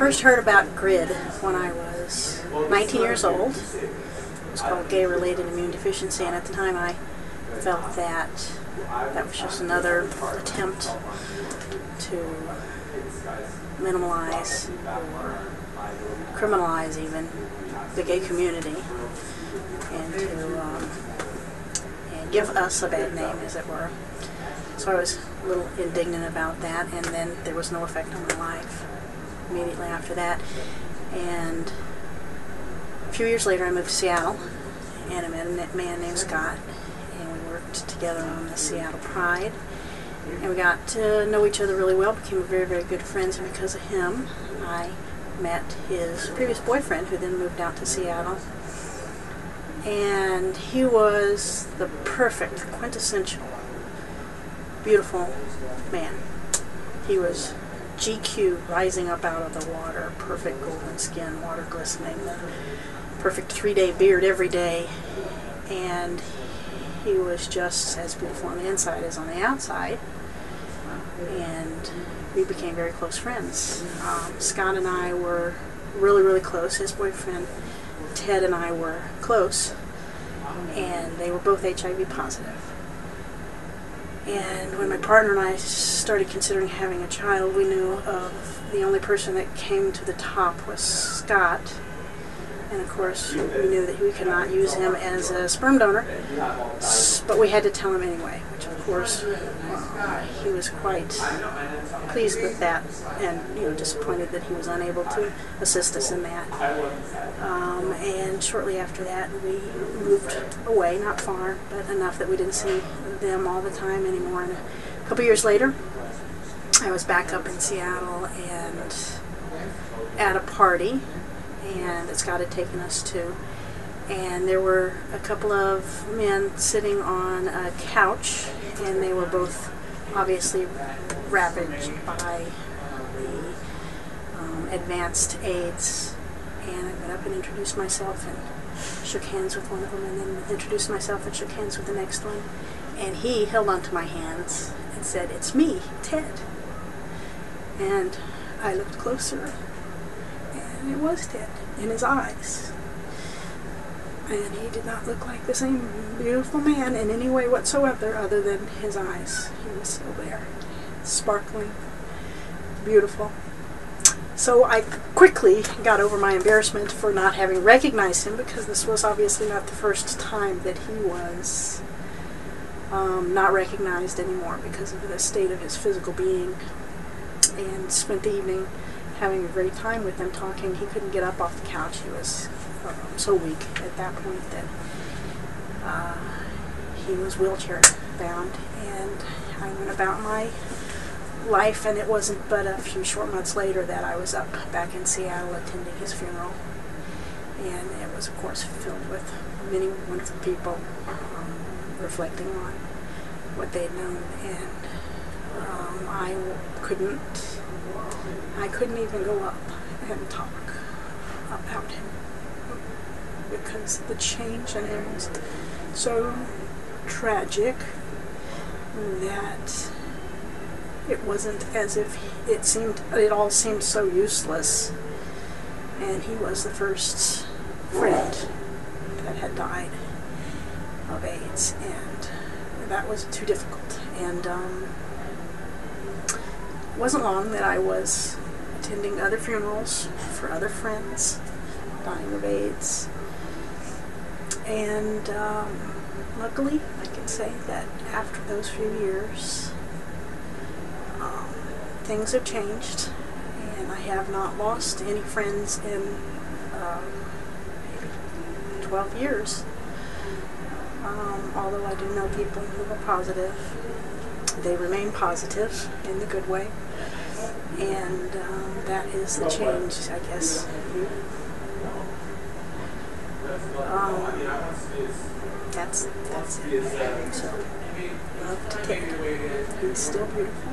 first heard about GRID when I was 19 years old. It was called Gay-Related Immune Deficiency, and at the time I felt that that was just another attempt to minimalize or criminalize even the gay community and to and give us a bad name, as it were. So I was a little indignant about that, and then there was no effect on my life immediately after that. And a few years later I moved to Seattle, and I met a man named Scott, and we worked together on the Seattle Pride, and we got to know each other really well, became very, very good friends, and because of him I met his previous boyfriend, who then moved out to Seattle. And he was the perfect, quintessential, beautiful man. He was GQ, rising up out of the water, perfect golden skin, water glistening, perfect 3-day beard every day, and he was just as beautiful on the inside as on the outside, and we became very close friends. Scott and I were really, really close. His boyfriend Ted and I were close, and they were both HIV positive. And when my partner and I started considering having a child, we knew of the only person that came to the top was Scott. And of course, we knew that we could not use him as a sperm donor, but we had to tell him anyway, which of course he was quite pleased with that, and disappointed that he was unable to assist us in that. And shortly after that, we moved away, not far, but enough that we didn't see them all the time anymore. And a couple years later, I was back up in Seattle and at a party, and that Scott had taken us to, and there were a couple of men sitting on a couch, and they were both obviously ravaged by the advanced AIDS. And I went up and introduced myself and shook hands with one of them, and then introduced myself and shook hands with the next one, and he held onto my hands and said, "It's me, Ted." And I looked closer, and it was Ted in his eyes. And he did not look like the same beautiful man in any way whatsoever other than his eyes. He was still there, sparkling, beautiful. So I quickly got over my embarrassment for not having recognized him, because this was obviously not the first time that he was not recognized anymore because of the state of his physical being, and spent the evening having a great time with him, talking. He couldn't get up off the couch. He was so weak at that point that he was wheelchair bound, and I went about my life, and it wasn't but a few short months later that I was up back in Seattle attending his funeral, and it was of course filled with many wonderful people reflecting on what they had known, and I couldn't even go up and talk about him, because the change in him was so tragic that it wasn't as if it all seemed so useless. And he was the first friend that had died of AIDS, and that was too difficult. And it wasn't long that I was attending other funerals for other friends dying of AIDS. And luckily, I can say that after those few years, things have changed, and I have not lost any friends in maybe 12 years. Although I do know people who are positive, they remain positive in the good way, and that is the change, I guess. That's it. So, love to Ted. He's still beautiful.